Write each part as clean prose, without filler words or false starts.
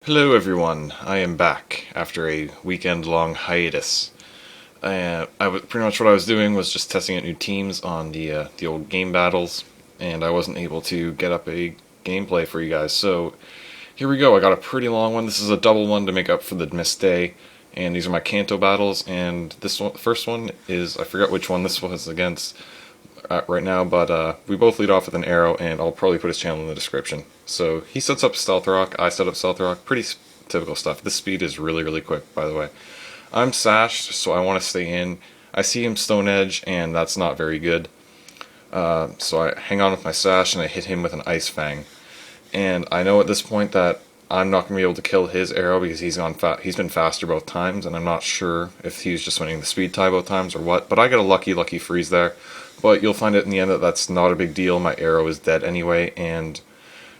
Hello everyone, I am back after a weekend-long hiatus. Pretty much what I was doing was just testing out new teams on the old game battles, and I wasn't able to get up a gameplay for you guys. So here we go. I got a pretty long one. This is a double one to make up for the missed day, and these are my Kanto battles. And this one, the first one is, I forgot which one this was against right now, but we both lead off with an arrow, and I'll probably put his channel in the description. So he sets up Stealth Rock, I set up Stealth Rock, pretty typical stuff. This speed is really quick, by the way. I'm sashed, so I want to stay in. I see him Stone Edge, and that's not very good. So I hang on with my sash, and I hit him with an Ice Fang. And I know at this point that I'm not going to be able to kill his arrow because he's been faster both times, and I'm not sure if he was just winning the speed tie both times or what. But I get a lucky freeze there. But you'll find it in the end that that's not a big deal. My arrow is dead anyway, and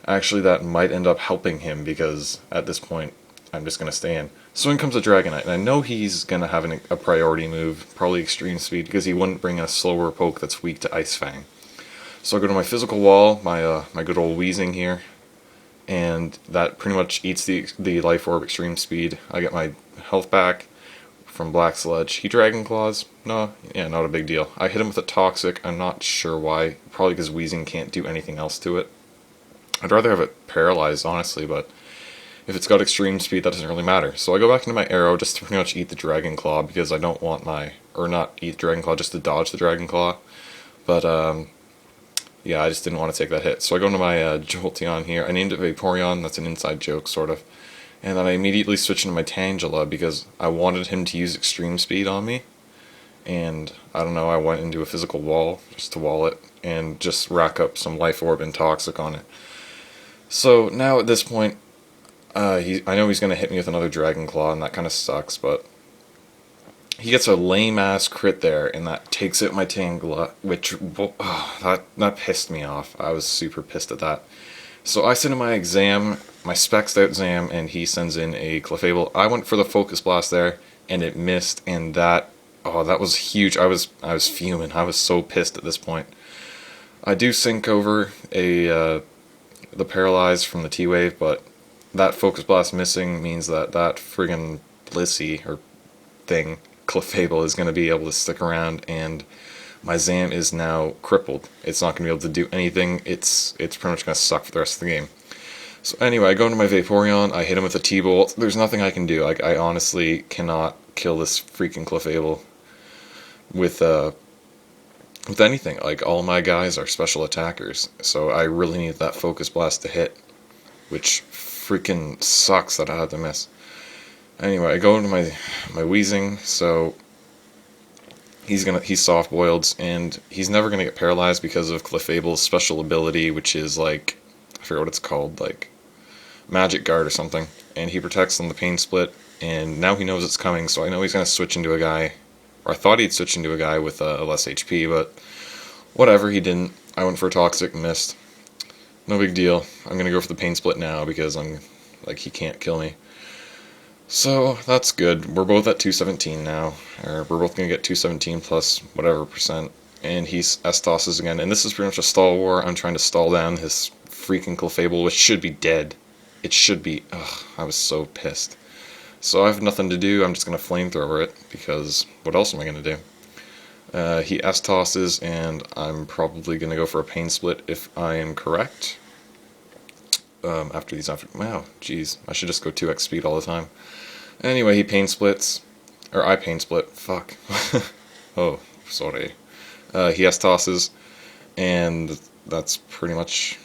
actually that might end up helping him because at this point I'm just going to stay in. So in comes a Dragonite, and I know he's going to have a priority move, probably Extreme Speed, because he wouldn't bring a slower poke that's weak to Ice Fang. So I go to my physical wall, my good old Weezing here, and that pretty much eats the Life Orb Extreme Speed. I get my health back from Black Sludge. He Dragon Claws? No, yeah, not a big deal. I hit him with a Toxic. I'm not sure why. Probably because Weezing can't do anything else to it. I'd rather have it paralyzed, honestly, but if it's got extreme speed, that doesn't really matter. So I go back into my arrow just to pretty much eat the Dragon Claw because I don't want or not eat Dragon Claw, just to dodge the Dragon Claw. But, yeah, I just didn't want to take that hit. So I go into my Jolteon here. I named it Vaporeon. That's an inside joke, sort of. And then I immediately switch into my Tangela because I wanted him to use extreme speed on me. And I don't know, I went into a physical wall just to wall it and just rack up some Life Orb and Toxic on it. So now at this point, I know he's going to hit me with another Dragon Claw, and that kind of sucks, but he gets a lame-ass crit there, and that takes out my Tangela, which, that pissed me off. I was super pissed at that. So I send in my exam, my Spexed out Zam, and he sends in a Clefable. I went for the Focus Blast there, and it missed, and that was huge. I was fuming. I was so pissed at this point. I do sync over the Paralyze from the T-Wave, but that Focus Blast missing means that friggin' Blissey, or thing, Clefable, is going to be able to stick around, and my Zam is now crippled. It's not going to be able to do anything. It's pretty much going to suck for the rest of the game. So anyway, I go into my Vaporeon, I hit him with a T-Bolt. There's nothing I can do. I honestly cannot kill this freaking Clefable with anything. Like, all my guys are special attackers, so I really need that Focus Blast to hit, which freaking sucks that I had to miss. Anyway, I go into my Weezing, so he's soft boiled, and he's never gonna get paralyzed because of Clefable's special ability, which is like, I forget what it's called, like Magic Guard or something, and he protects on the Pain Split, and now he knows it's coming, so I know he's gonna switch into a guy, or I thought he'd switch into a guy with less HP, but whatever, he didn't. I went for a Toxic, missed. No big deal. I'm gonna go for the Pain Split now because he can't kill me. So that's good. We're both at 217 now, or we're both gonna get 217 plus whatever percent, and he's S-tosses again, and this is pretty much a stall war. I'm trying to stall down his freaking Clefable, which should be dead. It should be. Ugh, I was so pissed. So I have nothing to do. I'm just gonna Flamethrower it because what else am I gonna do? He S-tosses, and I'm probably gonna go for a Pain Split if I am correct. Wow, jeez, I should just go 2x speed all the time. Anyway, he Pain Splits, or I Pain Split, fuck. Oh, sorry. He S-tosses, and that's pretty much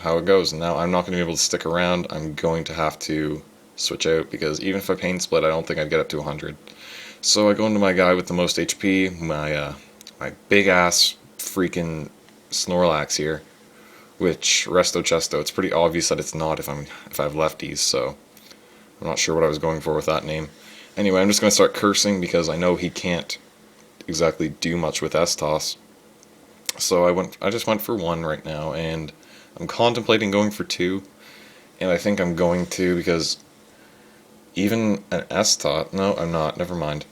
how it goes. Now, I'm not going to be able to stick around. I'm going to have to switch out, because even if I Pain Split, I don't think I'd get up to 100. So I go into my guy with the most HP, my big-ass freaking Snorlax here, which, Resto Chesto, it's pretty obvious that it's not if I have lefties, so I'm not sure what I was going for with that name. Anyway, I'm just going to start cursing because I know he can't exactly do much with S-Toss. So I just went for 1 right now, and I'm contemplating going for 2, and I think I'm going to because even an S-Toss, no, I'm not, never mind.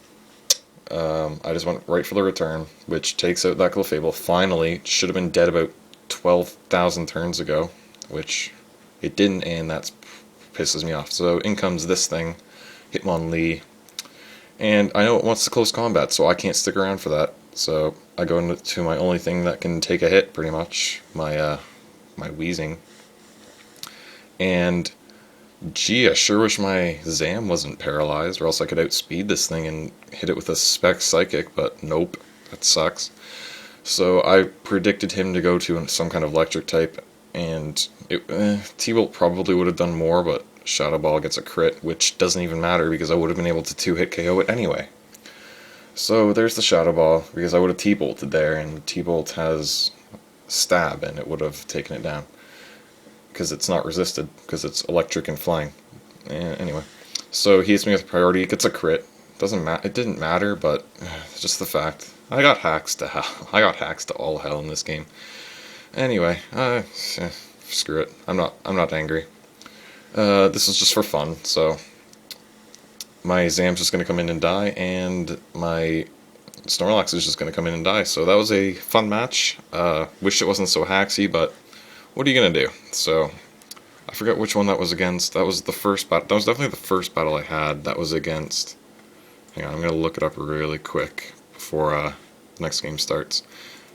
I just went right for the return, which takes out that Clefable. Finally, should have been dead about 12,000 turns ago, which it didn't, and that's pisses me off. So in comes this thing, Hitmonlee, and I know it wants to close combat, so I can't stick around for that. So I go into my only thing that can take a hit, pretty much, my Wheezing. And gee, I sure wish my Zam wasn't paralyzed, or else I could outspeed this thing and hit it with a Spec Psychic, but nope, that sucks. So I predicted him to go to some kind of electric type, and T-Bolt probably would have done more, but Shadow Ball gets a crit, which doesn't even matter because I would have been able to 2-hit KO it anyway. So there's the Shadow Ball, because I would have T-Bolted there, and T-Bolt has Stab, and it would have taken it down. Because it's not resisted, because it's electric and flying. Anyway, so he hits me with priority, gets a crit. It didn't matter, but just the fact. I got hacks to hell. I got hacks to all hell in this game. Anyway, screw it. I'm not angry. This is just for fun, so my Zam's just going to come in and die, and my Snorlax is just going to come in and die. So that was a fun match. Wish it wasn't so hacksy, but what are you going to do? So I forget which one that was against. That was the first battle. That was definitely the first battle I had. That was against... Hang on, I'm going to look it up really quick before the next game starts.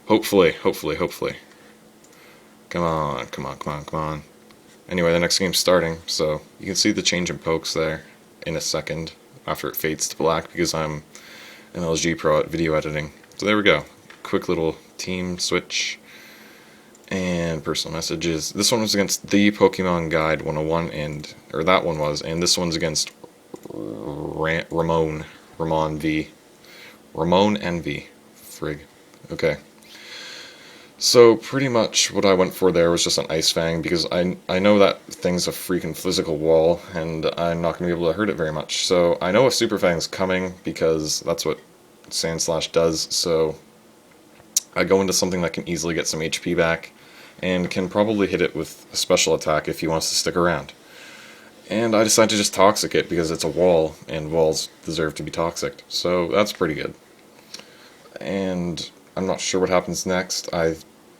Hopefully. Come on. Anyway, the next game's starting, so you can see the change in pokes there in a second after it fades to black because I'm an LG pro at video editing. So there we go. Quick little team switch and personal messages. This one was against ThePokemonGuide101, or that one was, and this one's against RamonnnV. RamonnnV. Frig. Okay. So pretty much what I went for there was just an Ice Fang, because I know that thing's a freaking physical wall, and I'm not going to be able to hurt it very much. So I know a Super Fang's coming, because that's what Sandslash does, so I go into something that can easily get some HP back, and can probably hit it with a special attack if he wants to stick around. And I decided to just Toxic it, because it's a wall, and walls deserve to be toxic. So that's pretty good. And I'm not sure what happens next. I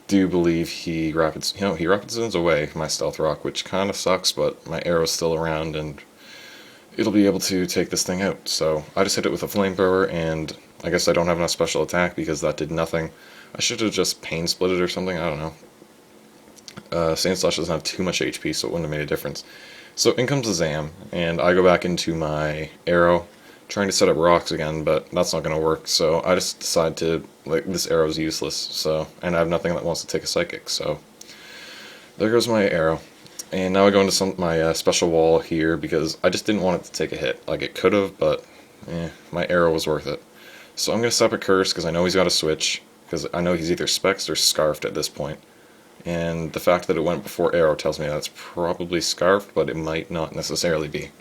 do believe he Rapids Zones away my Stealth Rock, which kind of sucks, but my arrow's still around, and it'll be able to take this thing out. So I just hit it with a Flamethrower, and I guess I don't have enough special attack because that did nothing. I should have just Pain Split it or something, I don't know. Sandslash doesn't have too much HP, so it wouldn't have made a difference. So in comes the Zam, and I go back into my arrow, trying to set up rocks again, but that's not going to work, so I just decide to, this arrow's useless, so, and I have nothing that wants to take a Psychic, so there goes my arrow. And now I go into my special wall here, because I just didn't want it to take a hit. It could have, but my arrow was worth it. So I'm going to set up a Curse, because I know he's got a switch, because I know he's either Spexed or Scarfed at this point. And the fact that it went before arrow tells me that's probably Scarfed, but it might not necessarily be.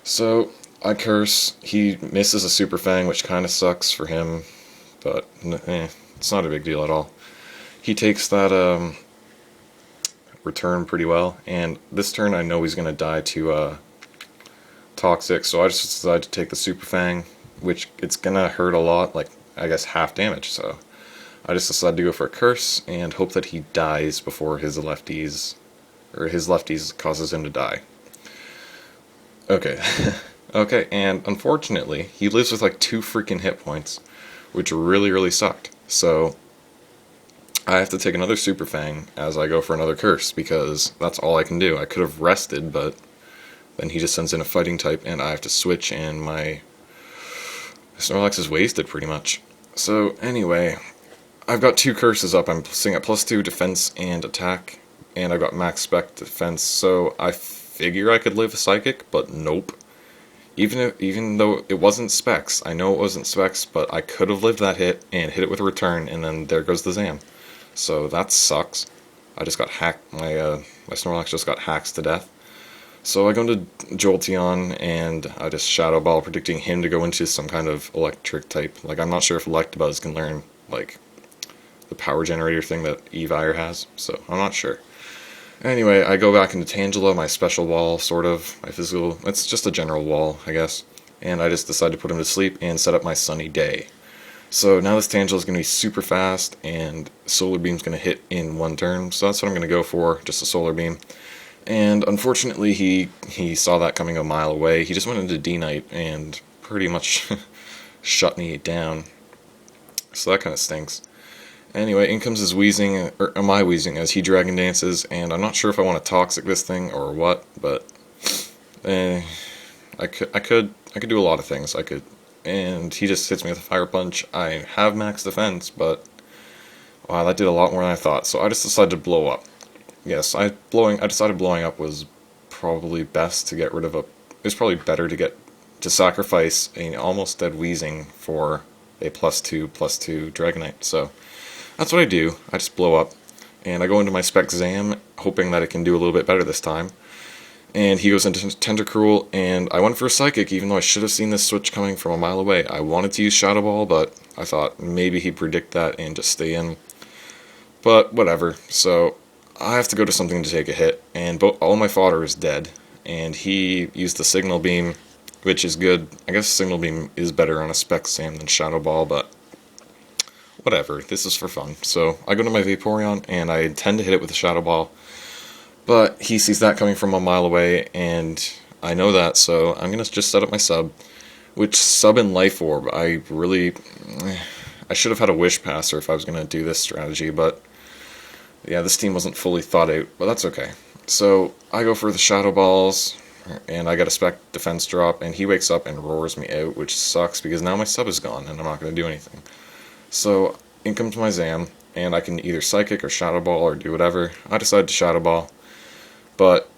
So I Curse, he misses a Super Fang, which kind of sucks for him, but it's not a big deal at all. He takes that return pretty well, and this turn I know he's going to die to Toxic, so I just decided to take the Super Fang, which it's going to hurt a lot, I guess half damage, so I just decided to go for a Curse and hope that he dies before his lefties causes him to die. Okay. Okay, and unfortunately, he lives with 2 freaking hit points, which really sucked. So I have to take another Super Fang as I go for another Curse, because that's all I can do. I could have rested, but then he just sends in a Fighting type, and I have to switch, and my Snorlax is wasted pretty much. So anyway, I've got 2 Curses up. I'm sitting at +2 defense and attack, and I've got max spec defense, so I figure I could live a Psychic, but nope. Even though it wasn't Specs, I know it wasn't Specs, but I could have lived that hit and hit it with a return, and then there goes the Zam. So that sucks. I just got hacked. My Snorlax just got hacked to death. So I go into Jolteon, and I just Shadow Ball, predicting him to go into some kind of electric type. I'm not sure if Electabuzz can learn, the power generator thing that Evire has, so I'm not sure. Anyway, I go back into Tangela, my special wall, sort of, my physical, it's just a general wall, I guess, and I just decide to put him to sleep and set up my Sunny Day. So now this Tangela is going to be super fast, and Solar Beam's going to hit in 1 turn, so that's what I'm going to go for, just a Solar Beam. And unfortunately, he saw that coming a mile away. He just went into D-Knight and pretty much shut me down. So that kind of stinks. Anyway, in comes his wheezing, or my wheezing, as he dragon dances, and I'm not sure if I want to toxic this thing or what, but I could do a lot of things. I could, and he just hits me with a fire punch. I have max defense, but wow, that did a lot more than I thought. So I just decided to blow up. Yes, I decided blowing up was probably best to get rid of a. It's probably better to sacrifice an almost dead wheezing for a +2/+2 Dragonite. So that's what I do. I just blow up, and I go into my Spec Zam, hoping that it can do a little bit better this time. And he goes into Tentacruel, and I went for a Psychic, even though I should have seen this switch coming from a mile away. I wanted to use Shadow Ball, but I thought maybe he'd predict that and just stay in. But whatever. So I have to go to something to take a hit, and all my fodder is dead. And he used the Signal Beam, which is good. I guess Signal Beam is better on a Spec Zam than Shadow Ball, but whatever. This is for fun. So I go to my Vaporeon, and I intend to hit it with a Shadow Ball. But he sees that coming from a mile away, and I know that, so I'm going to just set up my sub. Which sub in Life Orb, I should have had a Wish Passer if I was going to do this strategy, but yeah, this team wasn't fully thought out, but that's okay. So I go for the Shadow Balls, and I get a Spec Defense drop, and he wakes up and roars me out, which sucks because now my sub is gone, and I'm not going to do anything. So in comes my Zam, and I can either Psychic or Shadow Ball or do whatever. I decide to Shadow Ball. But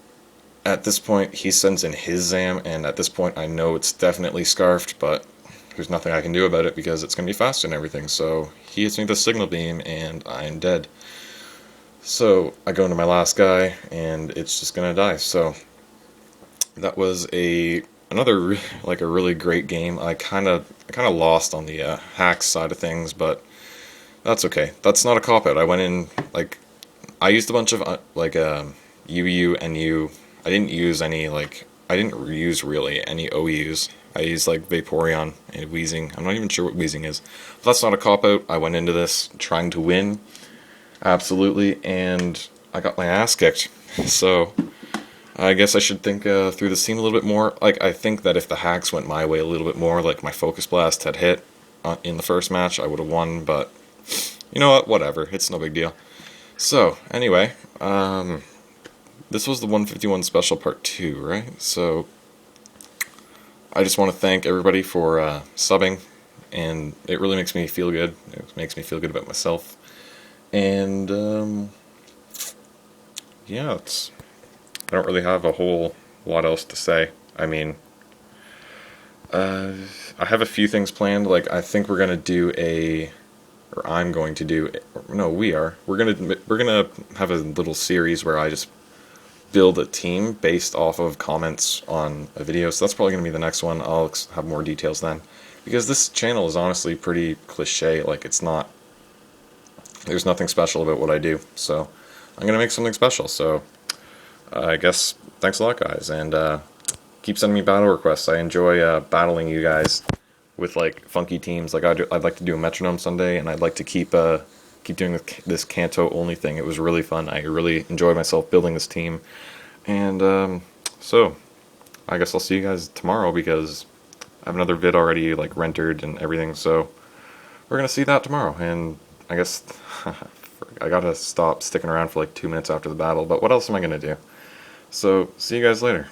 at this point, he sends in his Zam, and at this point, I know it's definitely Scarfed, but there's nothing I can do about it because it's going to be fast and everything. So he hits me with a Signal Beam, and I'm dead. So I go into my last guy, and it's just going to die. So that was another a really great game. I kind of lost on the hacks side of things, but that's okay. That's not a cop-out. I went in, I used a bunch of, UU, NU. I didn't use really any OUs. I used Vaporeon and Wheezing. I'm not even sure what Wheezing is. But that's not a cop-out. I went into this trying to win. Absolutely. And I got my ass kicked. So I guess I should think through this team a little bit more. I think that if the hacks went my way a little bit more, my Focus Blast had hit in the first match, I would have won. But you know what? Whatever. It's no big deal. So anyway, this was the 151 special part 2, right? So I just want to thank everybody for subbing, and it really makes me feel good. It makes me feel good about myself. And yeah, I don't really have a whole lot else to say. I mean, I have a few things planned. I think we're gonna do I'm going to do. No, we are. We're gonna have a little series where I just build a team based off of comments on a video, so that's probably going to be the next one. I'll have more details then, because this channel is honestly pretty cliche. There's nothing special about what I do, so I'm going to make something special. So I guess thanks a lot, guys, and keep sending me battle requests. I enjoy battling you guys with funky teams. I'd like to do a Metronome Sunday, and I'd like to keep doing this Kanto only thing. It was really fun. I really enjoyed myself building this team. And so I guess I'll see you guys tomorrow, because I have another vid already rendered and everything. So we're gonna see that tomorrow. And I guess I gotta stop sticking around for 2 minutes after the battle. But what else am I gonna do? So see you guys later.